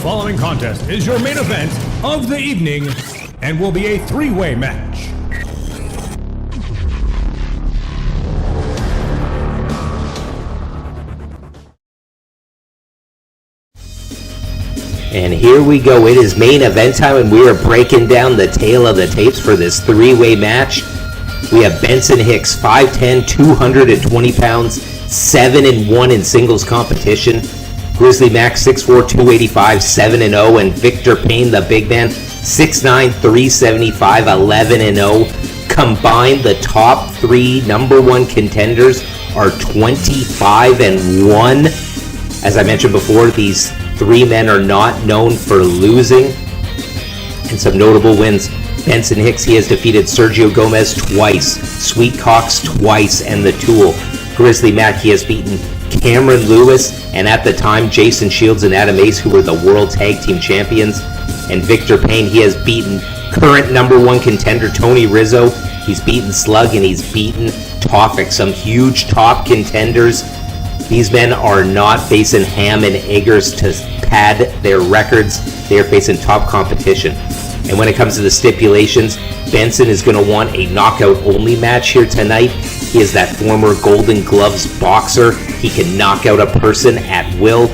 following contest is your main event of the evening and will be a three-way match. And here we go. It is main event time, and we are breaking down the tale of the tapes for this three-way match. We have Benson Hicks, 5'10", 220 pounds, 7-1 in singles competition. Grizzly Mack, 6'4", 285, 7-0, and Victor Payne, the big man, 6'9", 375, 11-0. Combined, the top three number one contenders are 25-1. As I mentioned before, these three men are not known for losing. And some notable wins. Benson Hicks, he has defeated Sergio Gomez twice, Sweet Cox twice, and The Tool. Grizzly Mack, he has beaten Cameron Lewis, and at the time, Jason Shields and Adam Ace, who were the World Tag Team Champions. And Victor Payne, he has beaten current number one contender Tony Rizzo. He's beaten Slug, and he's beaten Tofik, some huge top contenders. These men are not facing ham and eggers to pad their records. They are facing top competition. And when it comes to the stipulations, Benson is going to want a knockout-only match here tonight. He is that former Golden Gloves boxer. He can knock out a person at will.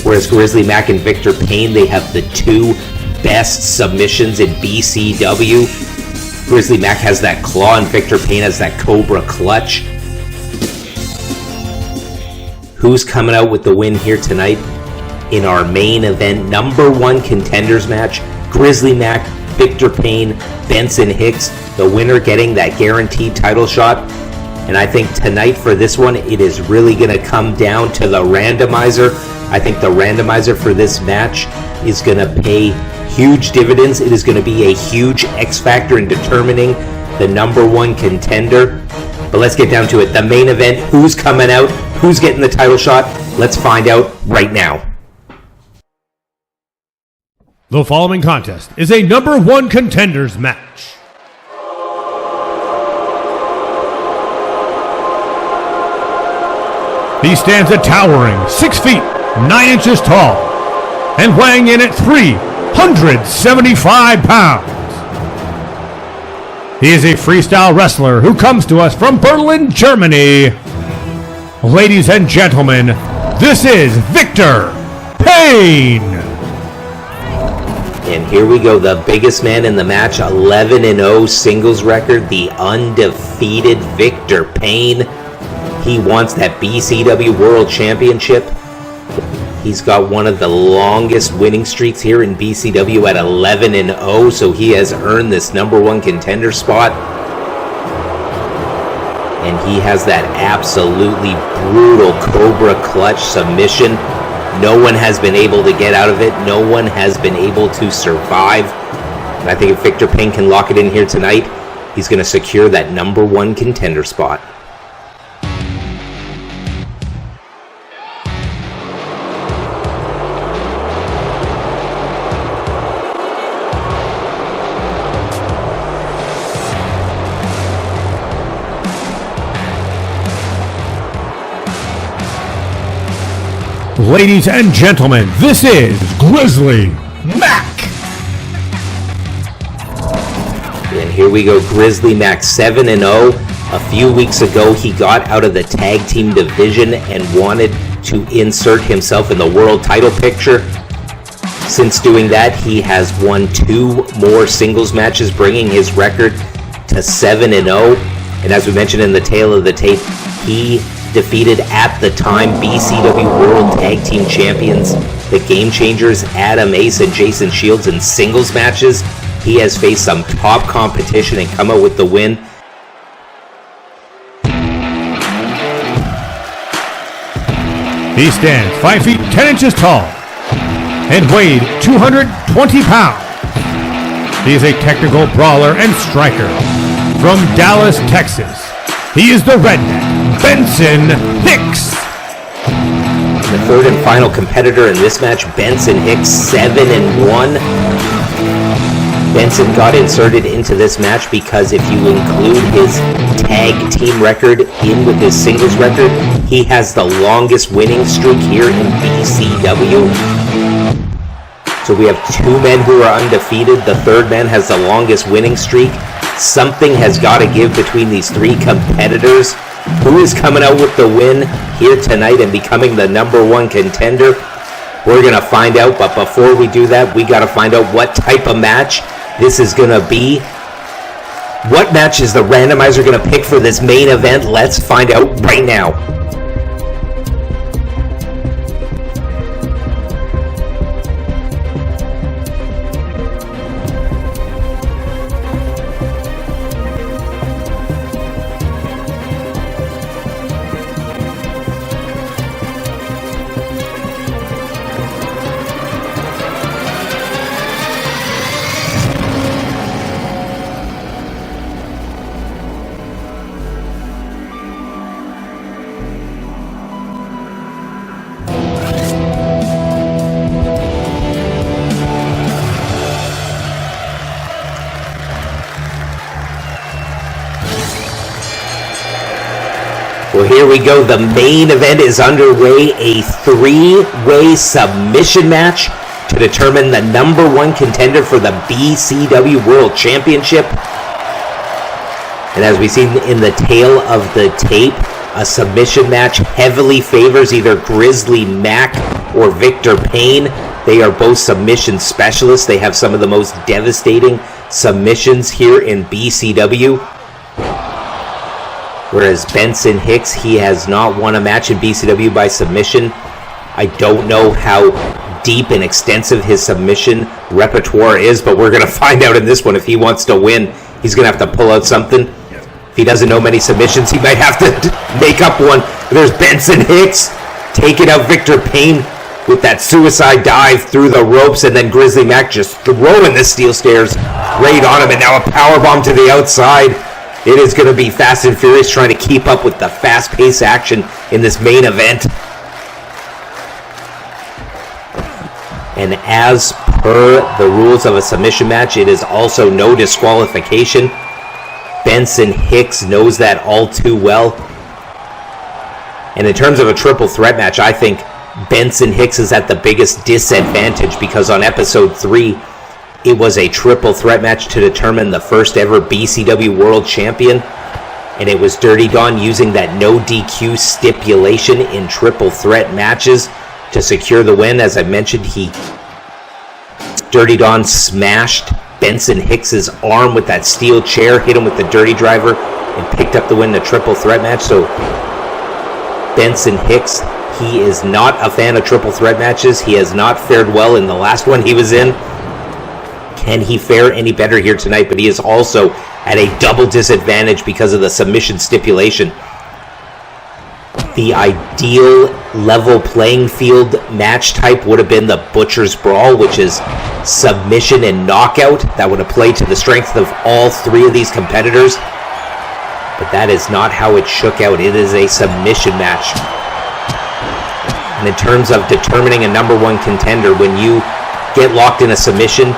Whereas Grizzly Mack and Victor Payne, they have the two best submissions in BCW. Grizzly Mack has that claw, and Victor Payne has that Cobra clutch. Who's coming out with the win here tonight in our main event number one contenders match? Grizzly Mack, Victor Payne, Benson Hicks, the winner getting that guaranteed title shot. And I think tonight for this one, it is really going to come down to the randomizer. I think the randomizer for this match is going to pay huge dividends. It is going to be a huge X factor in determining the number one contender. But let's get down to it. The main event, who's coming out? Who's getting the title shot? Let's find out right now. The following contest is a number one contenders match. He stands a towering 6 feet, 9 inches tall, and weighing in at 375 pounds. He is a freestyle wrestler who comes to us from Berlin, Germany. Ladies and gentlemen, this is Victor Payne. And here we go, the biggest man in the match, 11-0 singles record, the undefeated Victor Payne. He wants that BCW World Championship. He's got one of the longest winning streaks here in BCW at 11-0, so he has earned this number one contender spot. And he has that absolutely brutal Cobra clutch submission. No one has been able to get out of it. No one has been able to survive. And I think if Victor Payne can lock it in here tonight, he's going to secure that number one contender spot. Ladies and gentlemen, this is Grizzly Mack. And here we go, Grizzly Mack, 7-0. A few weeks ago, he got out of the tag team division and wanted to insert himself in the world title picture. Since doing that, he has won 2 more singles matches, bringing his record to 7-0. And as we mentioned in the tale of the tape, he defeated at the time BCW World Tag Team Champions, the Game Changers, Adam Ace and Jason Shields in singles matches. He has faced some top competition and come out with the win. He stands 5 feet 10 inches tall and weighed 220 pounds. He is a technical brawler and striker from Dallas, Texas. He is the redneck, Benson Hicks. The third and final competitor in this match, Benson Hicks, 7-1. Benson got inserted into this match because if you include his tag team record in with his singles record, he has the longest winning streak here in BCW. So we have two men who are undefeated. The third man has the longest winning streak. Something has got to give between these three competitors. Who is coming out with the win here tonight and becoming the number one contender? We're going to find out, but before we do that, we got to find out what type of match this is going to be. What match is the randomizer going to pick for this main event? Let's find out right now. Well, here we go. The main event is underway. A three-way submission match to determine the number one contender for the BCW World Championship. And as we see in the tail of the tape, a submission match heavily favors either Grizzly, Mack, or Victor Payne. They are both submission specialists. They have some of the most devastating submissions here in BCW. Whereas Benson Hicks, he has not won a match in BCW by submission. I don't know how deep and extensive his submission repertoire is, but we're going to find out in this one. If he wants to win, he's going to have to pull out something. If he doesn't know many submissions, he might have to make up one. There's Benson Hicks taking out Victor Payne with that suicide dive through the ropes, and then Grizzly Mack just throwing the steel stairs right on him, and now a powerbomb to the outside. It is going to be fast and furious trying to keep up with the fast-paced action in this main event. And as per the rules of a submission match, it is also no disqualification. Benson Hicks knows that all too well. And in terms of a triple threat match, I think Benson Hicks is at the biggest disadvantage because on episode 3, it was a triple threat match to determine the first ever BCW World Champion. And it was Dirty Don using that no DQ stipulation in triple threat matches to secure the win. As I mentioned, Dirty Don smashed Benson Hicks's arm with that steel chair, hit him with the Dirty Driver, and picked up the win in a triple threat match. So Benson Hicks, he is not a fan of triple threat matches. He has not fared well in the last one he was in. Can he fare any better here tonight? But he is also at a double disadvantage because of the submission stipulation. The ideal level playing field match type would have been the Butcher's Brawl, which is submission and knockout. That would have played to the strength of all three of these competitors. But that is not how it shook out. It is a submission match. And in terms of determining a number one contender, when you get locked in a submission,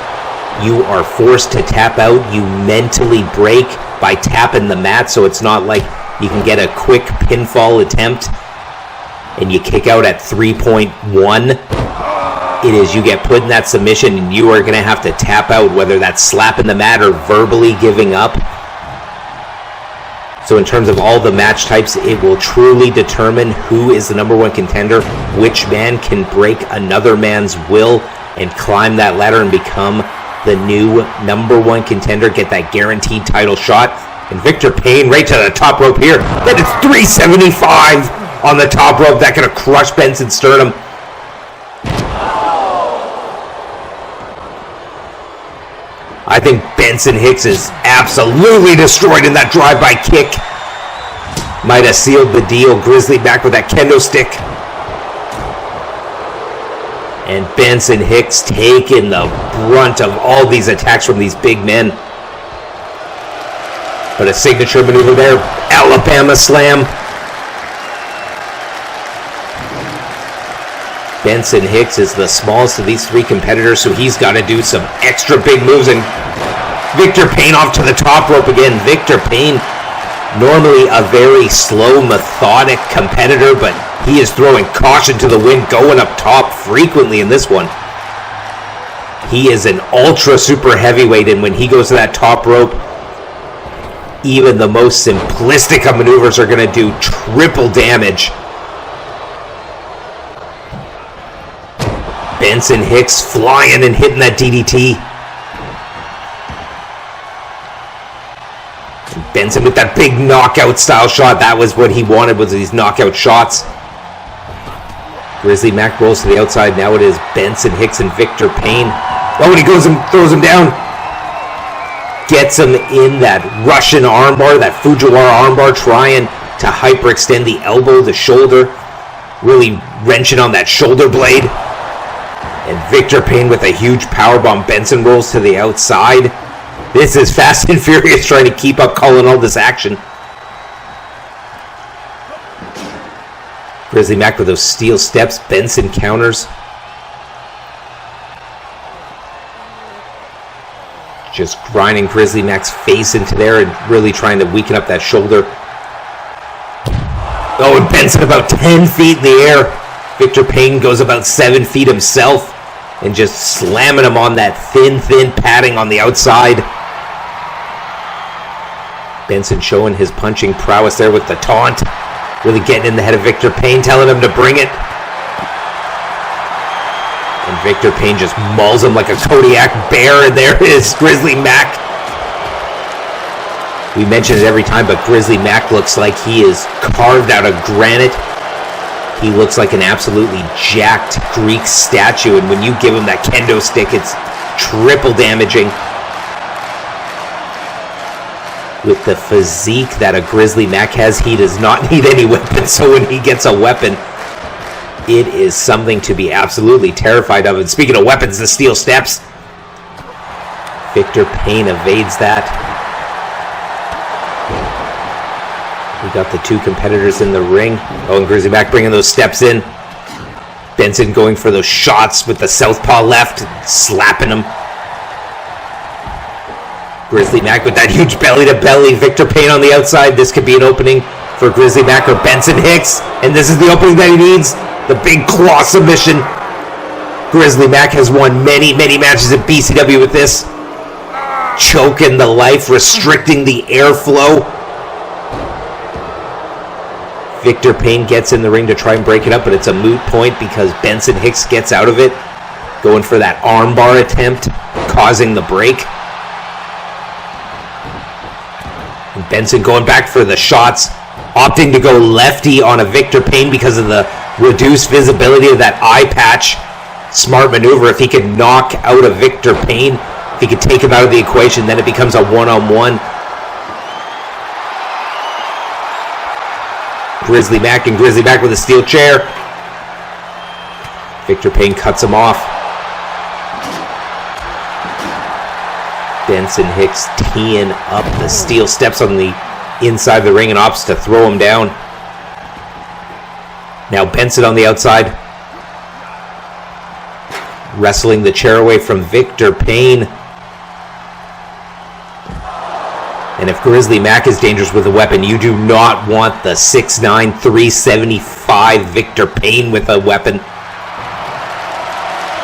you are forced to tap out. You mentally break by tapping the mat, so it's not like you can get a quick pinfall attempt and you kick out at 3.1. It is you get put in that submission and you are going to have to tap out, whether that's slapping the mat or verbally giving up. So in terms of all the match types, it will truly determine who is the number one contender, which man can break another man's will and climb that ladder and become the new number one contender, get that guaranteed title shot. And Victor Payne right to the top rope here. That is 375 on the top rope. That could have crushed Benson's sternum. I think Benson Hicks is absolutely destroyed in that drive-by kick. Might have sealed the deal. Grizzly back with that kendo stick. And Benson Hicks taking the brunt of all these attacks from these big men. But a signature maneuver there. Alabama slam. Benson Hicks is the smallest of these three competitors, so he's got to do some extra big moves. And Victor Payne off to the top rope again. Victor Payne, normally a very slow, methodic competitor, but he is throwing caution to the wind, going up top frequently in this one. He is an ultra super heavyweight, and when he goes to that top rope, even the most simplistic of maneuvers are going to do triple damage. Benson Hicks flying and hitting that DDT. Benson with that big knockout style shot. That was what he wanted, was these knockout shots. Grizzly Mack rolls to the outside. Now it is Benson Hicks and Victor Payne. Oh, and he goes and throws him down. Gets him in that Russian armbar, that Fujiwara armbar, trying to hyperextend the elbow, the shoulder, really wrenching on that shoulder blade. And Victor Payne with a huge powerbomb. Benson rolls to the outside. This is Fast and Furious trying to keep up, calling all this action. Grizzly Mack with those steel steps. Benson counters. Just grinding Grizzly Mack's face into there and really trying to weaken up that shoulder. Oh, and Benson about 10 feet in the air. Victor Payne goes about 7 feet himself and just slamming him on that thin padding on the outside. Benson showing his punching prowess there with the taunt. Really getting in the head of Victor Payne, telling him to bring it. And Victor Payne just mauls him like a Kodiak bear, and there is Grizzly Mack. We mention it every time, but Grizzly Mack looks like he is carved out of granite. He looks like an absolutely jacked Greek statue, and when you give him that kendo stick, it's triple damaging. With the physique that a Grizzly Mack has, he does not need any weapons, so when he gets a weapon, it is something to be absolutely terrified of. And speaking of weapons, the steel steps. Victor Payne evades that. We got the two competitors in the ring. Oh, and Grizzly Mack bringing those steps in. Benson going for those shots with the southpaw left, slapping him. Grizzly Mack with that huge belly-to-belly. Victor Payne on the outside. This could be an opening for Grizzly Mack or Benson Hicks. And this is the opening that he needs. The big claw submission. Grizzly Mack has won many matches at BCW with this. Choking the life, restricting the airflow. Victor Payne gets in the ring to try and break it up, but it's a moot point because Benson Hicks gets out of it. Going for that armbar attempt, causing the break. And Benson going back for the shots, opting to go lefty on a Victor Payne because of the reduced visibility of that eye patch. Smart maneuver. If he can knock out a Victor Payne, if he can take him out of the equation, then it becomes a one-on-one. Grizzly Mack with a steel chair. Victor Payne cuts him off. Benson Hicks teeing up the steel steps on the inside of the ring and opts to throw him down. Now Benson on the outside, wrestling the chair away from Victor Payne. And if Grizzly Mack is dangerous with a weapon, you do not want the 6'9", 375 Victor Payne with a weapon.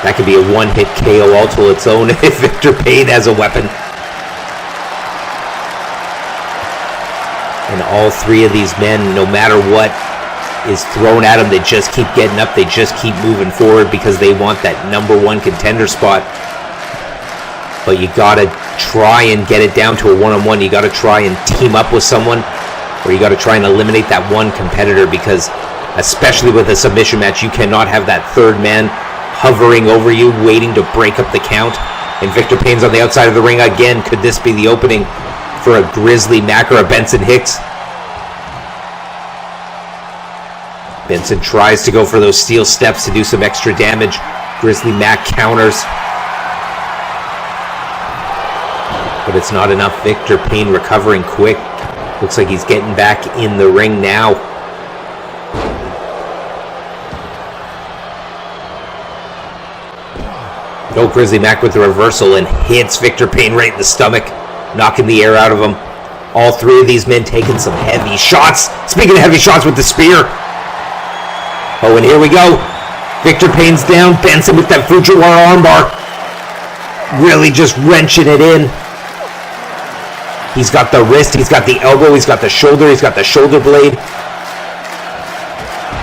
That could be a one-hit KO all to its own if Victor Payne has a weapon. And all three of these men, no matter what is thrown at them, they just keep getting up. They just keep moving forward because they want that number one contender spot. But you gotta try and get it down to a one-on-one. You gotta try and team up with someone, or you gotta try and eliminate that one competitor, because especially with a submission match, you cannot have that third man hovering over you, waiting to break up the count. And Victor Payne's on the outside of the ring again. Could this be the opening for a Grizzly Mack or a Benson Hicks? Benson tries to go for those steel steps to do some extra damage. Grizzly Mack counters. But it's not enough. Victor Payne recovering quick. Looks like he's getting back in the ring now. No, Grizzly Mack with the reversal and hits Victor Payne right in the stomach, knocking the air out of him. All three of these men taking some heavy shots. Speaking of heavy shots with the spear. Oh, and here we go. Victor Payne's down. Benson with that Fujiwara armbar. really just wrenching it in. He's got the wrist, he's got the elbow, he's got the shoulder, he's got the shoulder blade.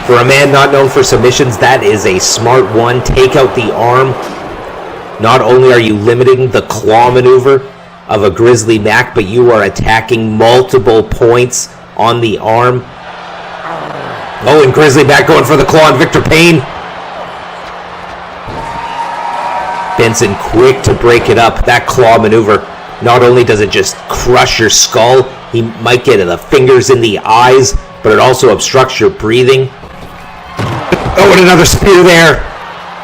For a man not known for submissions, that is a smart one. Take out the arm. Not only are you limiting the claw maneuver of a Grizzly Mack, but you are attacking multiple points on the arm. Oh, and Grizzly Mack going for the claw on Victor Payne. Benson quick to break it up. That claw maneuver, not only does it just crush your skull, he might get the fingers in the eyes, but it also obstructs your breathing. Oh, and another spear there.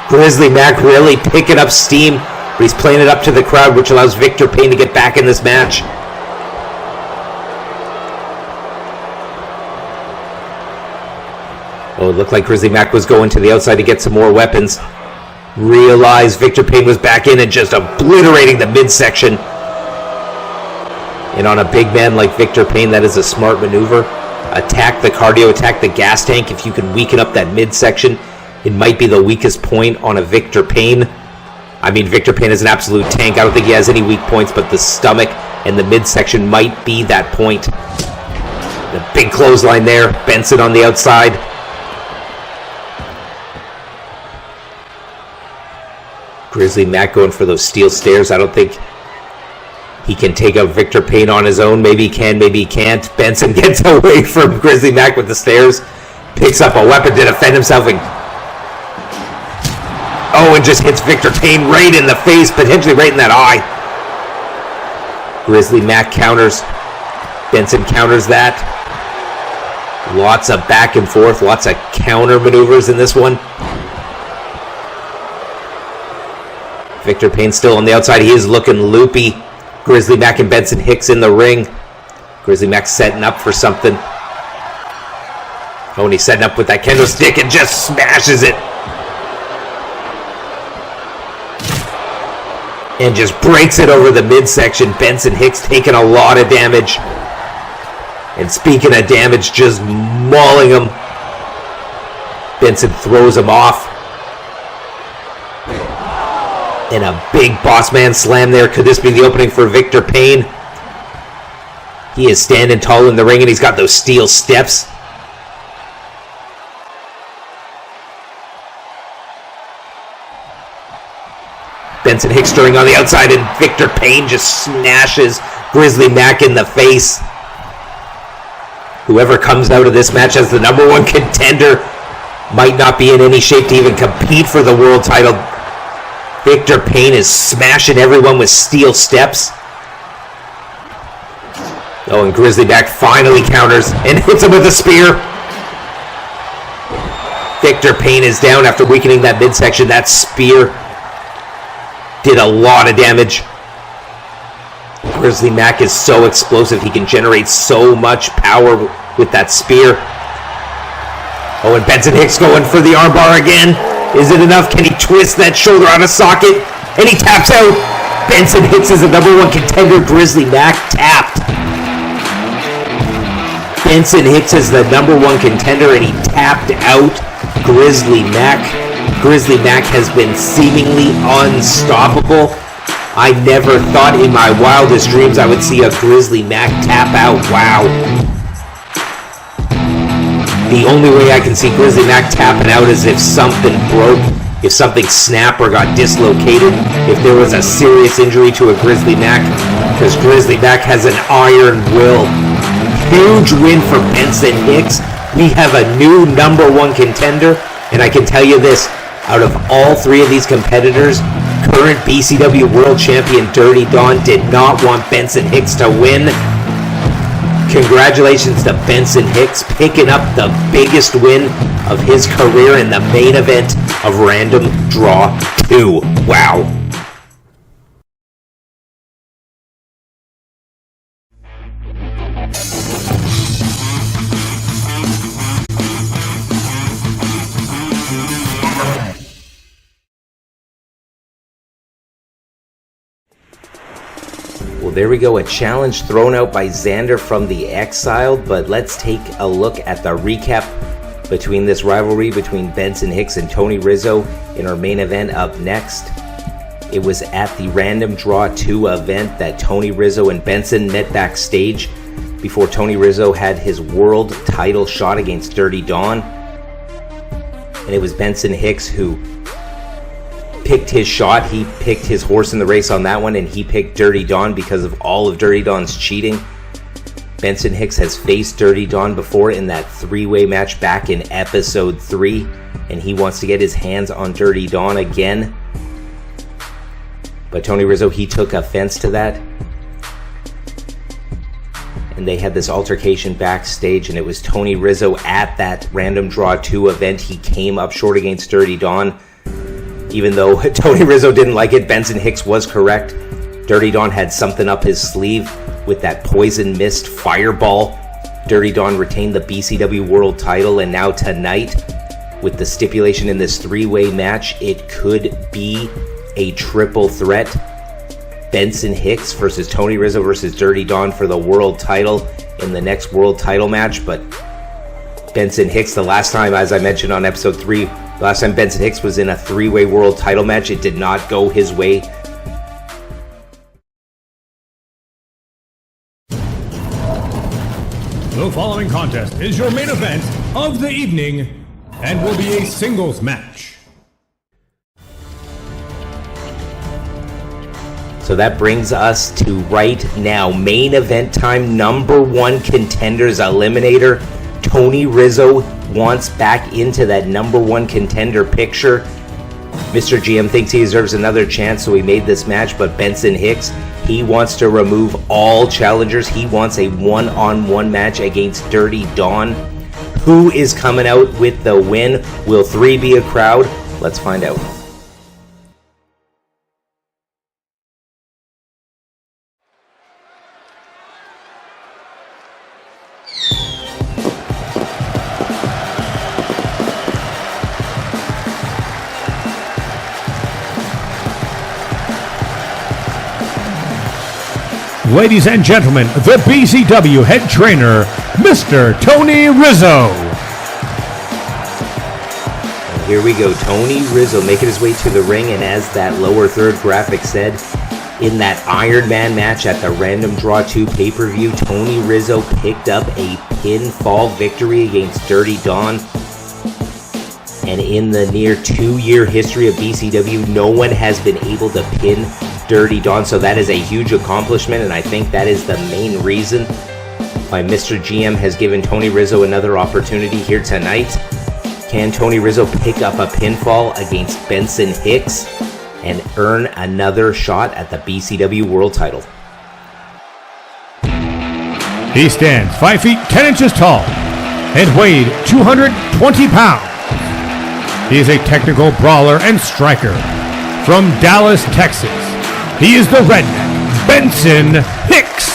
Grizzly Mack really picking up steam, but he's playing it up to the crowd, which allows Victor Payne to get back in this match. Oh, it looked like Grizzly Mack was going to the outside to get some more weapons. Realized Victor Payne was back in and just obliterating the midsection. And on a big man like Victor Payne, that is a smart maneuver. Attack the cardio, attack the gas tank. If you can weaken up that midsection, it might be the weakest point on a Victor Payne. I mean, Victor Payne is an absolute tank. I don't think he has any weak points, but the stomach and the midsection might be that point. The big clothesline there. Benson on the outside. Grizzly Mack going for those steel stairs. I don't think he can take out Victor Payne on his own. Maybe he can, maybe he can't. Benson gets away from Grizzly Mack with the stairs. Picks up a weapon to defend himself. And just hits Victor Payne right in the face, potentially right in that eye. Grizzly Mack counters. Benson counters that. Lots of back and forth, lots of counter maneuvers in this one. Victor Payne still on the outside. He is looking loopy. Grizzly Mack and Benson Hicks in the ring. Grizzly Mack setting up for something. Oh, and he's setting up with that kendo stick and just smashes it. And just breaks it over the midsection. Benson Hicks taking a lot of damage. And speaking of damage, just mauling him. Benson throws him off. And a big boss man slam there. Could this be the opening for Victor Payne? He is standing tall in the ring and he's got those steel steps. Benson Hicks stirring on the outside and Victor Payne just smashes Grizzly Mack in the face. Whoever comes out of this match as the #1 contender might not be in any shape to even compete for the world title. Victor Payne is smashing everyone with steel steps. Oh, and Grizzly Mack finally counters and hits him with a spear. Victor Payne is down after weakening that midsection. That spear did a lot of damage. Grizzly Mack is so explosive. He can generate so much power with that spear. Oh, and Benson Hicks going for the armbar again. Is it enough? Can he twist that shoulder out of socket? And he taps out. Benson Hicks is the #1 contender. Grizzly Mack tapped. Benson Hicks is the #1 contender and he tapped out Grizzly Mack. Grizzly Mack has been seemingly unstoppable. I never thought in my wildest dreams I would see a Grizzly Mack tap out. Wow. The only way I can see Grizzly Mack tapping out is if something broke, if something snapped or got dislocated, if there was a serious injury to a Grizzly Mack, because Grizzly Mack has an iron will. Huge win for Benson Hicks. We have a new #1 contender, and I can tell you this, out of all three of these competitors, current BCW World Champion Dirty Don did not want Benson Hicks to win. Congratulations to Benson Hicks picking up the biggest win of his career in the main event of Random Draw 2. Wow. Well, there we go, a challenge thrown out by Xander from the Exiled, but let's take a look at the recap between this rivalry between Benson Hicks and Tony Rizzo in our main event up next. It was at the Random Draw 2 event that Tony Rizzo and Benson met backstage before Tony Rizzo had his world title shot against Dirty Don. And it was Benson Hicks who picked his shot. He picked his horse in the race on that one, and he picked Dirty Don because of all of Dirty Don's cheating. Benson Hicks has faced Dirty Don before in that three-way match back in episode 3, and he wants to get his hands on Dirty Don again. But Tony Rizzo, he took offense to that. And they had this altercation backstage, and it was Tony Rizzo at that Random Draw 2 event. He came up short against Dirty Don. Even though Tony Rizzo didn't like it, Benson Hicks was correct. Dirty Don had something up his sleeve with that Poison Mist Fireball. Dirty Don retained the BCW World title, and now tonight, with the stipulation in this three-way match, it could be a triple threat. Benson Hicks versus Tony Rizzo versus Dirty Don for the world title in the next world title match. But Benson Hicks, the last time, as I mentioned on episode 3, the last time Benson Hicks was in a three-way world title match, it did not go his way. The following contest is your main event of the evening and will be a singles match. So that brings us to right now, main event time, number 1 contenders eliminator. Tony Rizzo wants back into that number 1 contender picture. Mr. GM thinks he deserves another chance, so he made this match, but Benson Hicks, he wants to remove all challengers. He wants a one-on-one match against Dirty Don. Who is coming out with the win? Will 3 be a crowd? Let's find out. Ladies and gentlemen, the BCW head trainer, Mr. Tony Rizzo. And here we go, Tony Rizzo making his way to the ring, and as that lower third graphic said, in that Iron Man match at the Random Draw 2 pay-per-view, Tony Rizzo picked up a pinfall victory against Dirty Don. And in the near 2-year history of BCW, no one has been able to pin Dirty Don, so that is a huge accomplishment, and I think that is the main reason why Mr. GM has given Tony Rizzo another opportunity here tonight. Can Tony Rizzo pick up a pinfall against Benson Hicks and earn another shot at the BCW World title? He stands 5 feet 10 inches tall and weighed 220 pounds. He is a technical brawler and striker from Dallas, Texas. He is the redneck, Benson Hicks.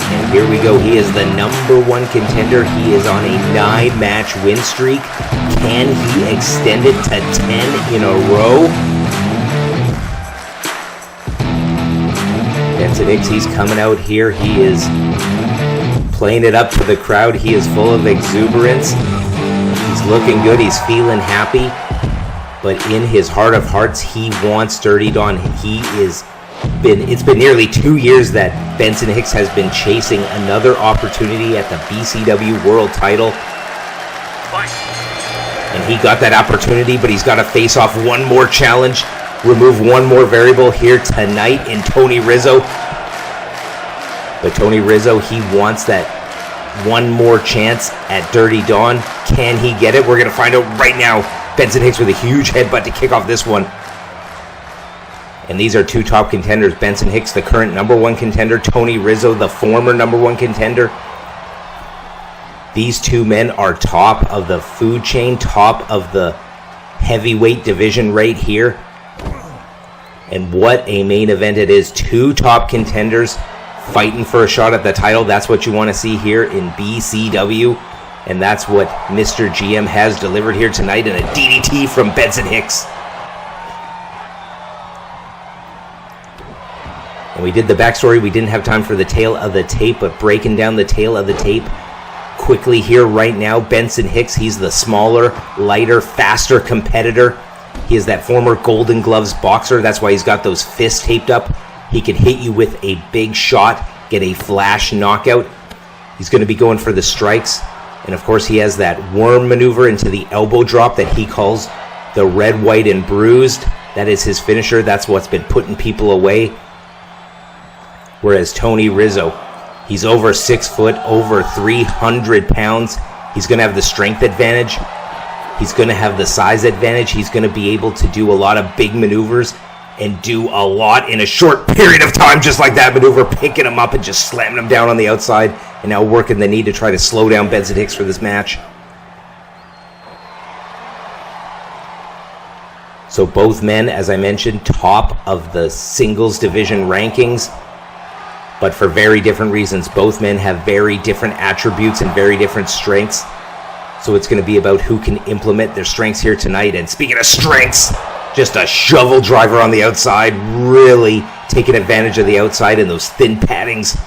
And here we go. He is the number 1 contender. He is on a 9-match win streak. Can he extend it to 10 in a row? Benson Hicks, he's coming out here. He is playing it up to the crowd. He is full of exuberance. He's looking good. He's feeling happy. But in his heart of hearts, he wants Dirty Don. It's been nearly 2 years that Benson Hicks has been chasing another opportunity at the BCW World title. And he got that opportunity, but he's got to face off one more challenge, remove one more variable here tonight in Tony Rizzo. But Tony Rizzo, he wants that one more chance at Dirty Don. Can he get it? We're going to find out right now. Benson Hicks with a huge headbutt to kick off this one. And these are 2 top contenders. Benson Hicks, the current number 1 contender. Tony Rizzo, the former number 1 contender. These 2 men are top of the food chain, top of the heavyweight division right here. And what a main event it is. 2 top contenders fighting for a shot at the title. That's what you want to see here in BCW. And that's what Mr. GM has delivered here tonight in a DDT from Benson Hicks. And we did the backstory. We didn't have time for the tail of the tape, but breaking down the tail of the tape quickly here right now. Benson Hicks, he's the smaller, lighter, faster competitor. He is that former Golden Gloves boxer. That's why he's got those fists taped up. He can hit you with a big shot, get a flash knockout. He's going to be going for the strikes. And of course, he has that worm maneuver into the elbow drop that he calls the red, white, and bruised. That is his finisher. That's what's been putting people away. Whereas Tony Rizzo, he's over 6 foot, over 300 pounds. He's going to have the strength advantage. He's going to have the size advantage. He's going to be able to do a lot of big maneuvers and do a lot in a short period of time, just like that maneuver, picking him up and just slamming him down on the outside, and now working the knee to try to slow down Benson Hicks for this match. So both men, as I mentioned, top of the singles division rankings, but for very different reasons. Both men have very different attributes and very different strengths. So it's going to be about who can implement their strengths here tonight. And speaking of strengths, just a shovel driver on the outside, really taking advantage of the outside and those thin paddings,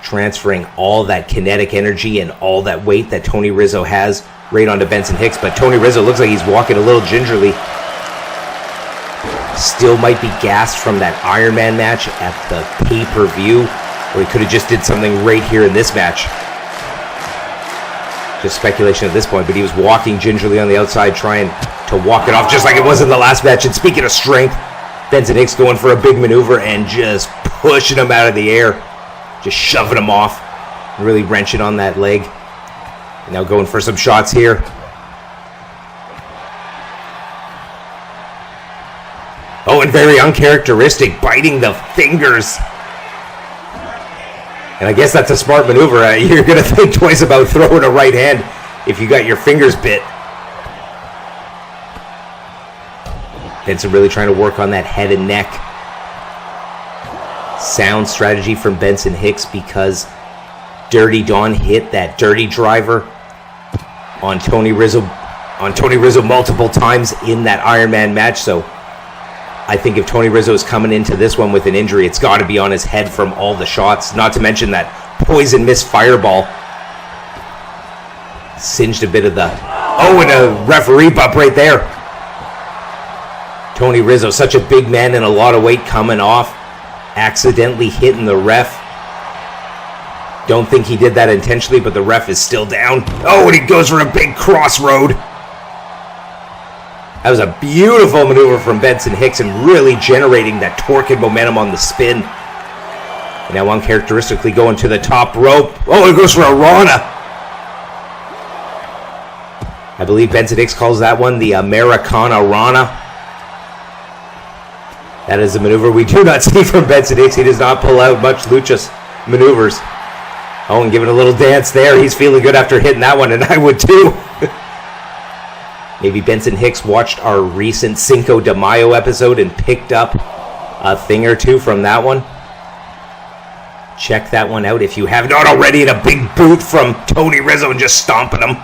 transferring all that kinetic energy and all that weight that Tony Rizzo has right onto Benson Hicks. But Tony Rizzo looks like he's walking a little gingerly. Still might be gassed from that Iron Man match at the pay-per-view, or he could have just did something right here in this match. Just speculation at this point, but he was walking gingerly on the outside, trying to walk it off just like it was in the last match. And speaking of strength, Benson Hicks going for a big maneuver and just pushing him out of the air, just shoving him off, really wrenching on that leg. And now going for some shots here. Oh, and very uncharacteristic, biting the fingers. And I guess that's a smart maneuver. You're going to think twice about throwing a right hand if you got your fingers bit. Benson really trying to work on that head and neck. Sound strategy from Benson Hicks, because Dirty Don hit that dirty driver on Tony Rizzo multiple times in that Iron Man match. So I think if Tony Rizzo is coming into this one with an injury, it's got to be on his head from all the shots. Not to mention that poison mist fireball singed a bit of the... Oh, and a referee bump right there. Tony Rizzo, such a big man and a lot of weight coming off, accidentally hitting the ref. Don't think he did that intentionally, but the ref is still down. Oh, and he goes for a big crossroad. That was a beautiful maneuver from Benson Hicks and really generating that torque and momentum on the spin. And now uncharacteristically going to the top rope. Oh, it goes for a Rana. I believe Benson Hicks calls that one the Americana Rana. That is a maneuver we do not see from Benson Hicks. He does not pull out much lucha maneuvers. Oh, and giving a little dance there. He's feeling good after hitting that one, and I would too. Maybe Benson Hicks watched our recent Cinco de Mayo episode and picked up a thing or two from that one. Check that one out if you have not already, in a big boot from Tony Rizzo and just stomping him.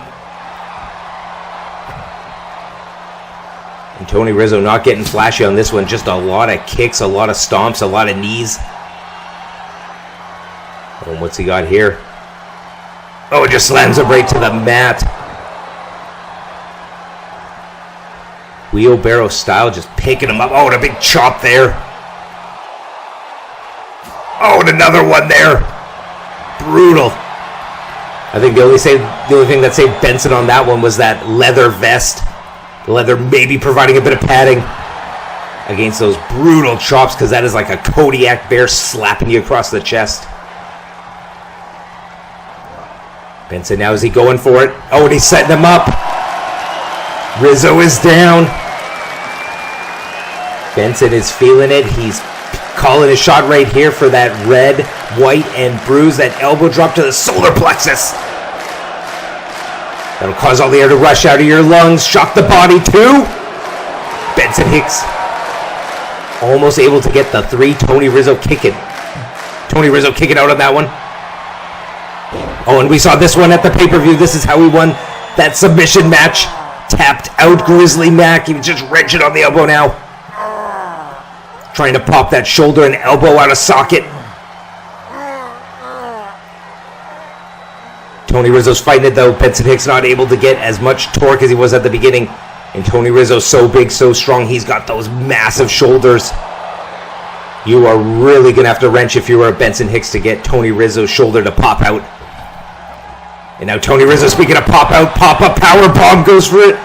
And Tony Rizzo not getting flashy on this one. Just a lot of kicks, a lot of stomps, a lot of knees. Oh, what's he got here? Oh, it just slams him right to the mat. Wheelbarrow style, just picking him up. Oh, and a big chop there. Oh, and another one there. Brutal. I think the only thing that saved Benson on that one was that leather vest. The leather maybe providing a bit of padding against those brutal chops, because that is like a Kodiak bear slapping you across the chest. Benson, now is he going for it? Oh, and he's setting him up. Rizzo is down. Benson is feeling it. He's calling a shot right here for that red, white, and bruise. That elbow drop to the solar plexus. That'll cause all the air to rush out of your lungs. Shock the body too. Benson Hicks almost able to get the 3. Tony Rizzo kicking out on that one. Oh, and we saw this one at the pay-per-view. This is how he won that submission match. Tapped out Grizzly Mack. He was just wrenching on the elbow now. Trying to pop that shoulder and elbow out of socket. Tony Rizzo's fighting it though. Benson Hicks not able to get as much torque as he was at the beginning. And Tony Rizzo's so big, so strong. He's got those massive shoulders. You are really going to have to wrench if you were a Benson Hicks to get Tony Rizzo's shoulder to pop out. And now Tony Rizzo, speaking of pop out, pop-up power bomb goes for it.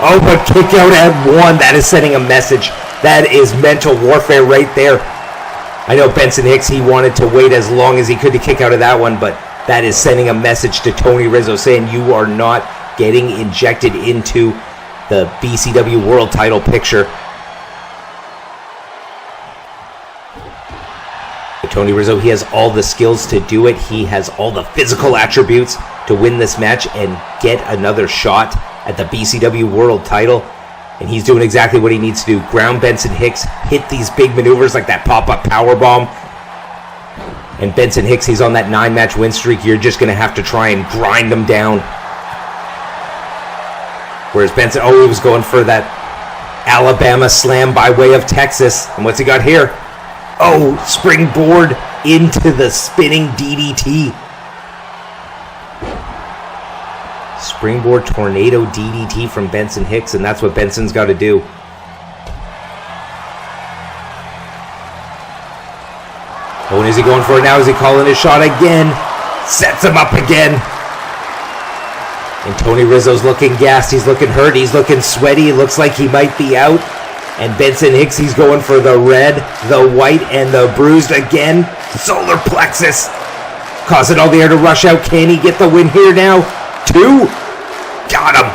Oh, but kick out at 1. That is sending a message. That is mental warfare right there. I know Benson Hicks, he wanted to wait as long as he could to kick out of that one, but that is sending a message to Tony Rizzo saying you are not getting injected into the BCW World Title picture. But Tony Rizzo, he has all the skills to do it. He has all the physical attributes to win this match and get another shot at the BCW World Title. And he's doing exactly what he needs to do. Ground Benson Hicks, hit these big maneuvers like that pop-up powerbomb. And Benson Hicks, he's on that 9-match win streak. You're just going to have to try and grind him down. Whereas Benson, he was going for that Alabama slam by way of Texas. And what's he got here? Oh, springboard into the spinning DDT. Springboard tornado DDT from Benson Hicks, and that's what Benson's got to do. Oh, and is he going for it now? Is he calling his shot again? Sets him up again. And Tony Rizzo's looking gassed. He's looking hurt. He's looking sweaty. It looks like he might be out. And Benson Hicks, he's going for the red, the white, and the bruised again. Solar plexus. Causing all the air to rush out. Can he get the win here now? 2. Got him.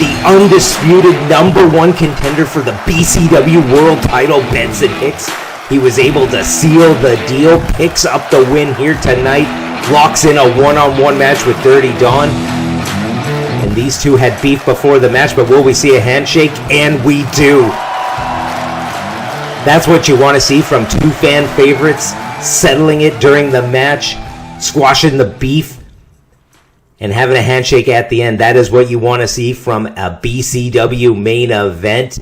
The undisputed #1 contender for the BCW World Title, Benson Hicks. He was able to seal the deal, picks up the win here tonight, locks in a one-on-one match with Dirty Don. And these two had beef before the match, but will we see a handshake? And we do. That's what you want to see from two fan favorites, settling it during the match, squashing the beef, and having a handshake at the end. That is what you want to see from a BCW main event.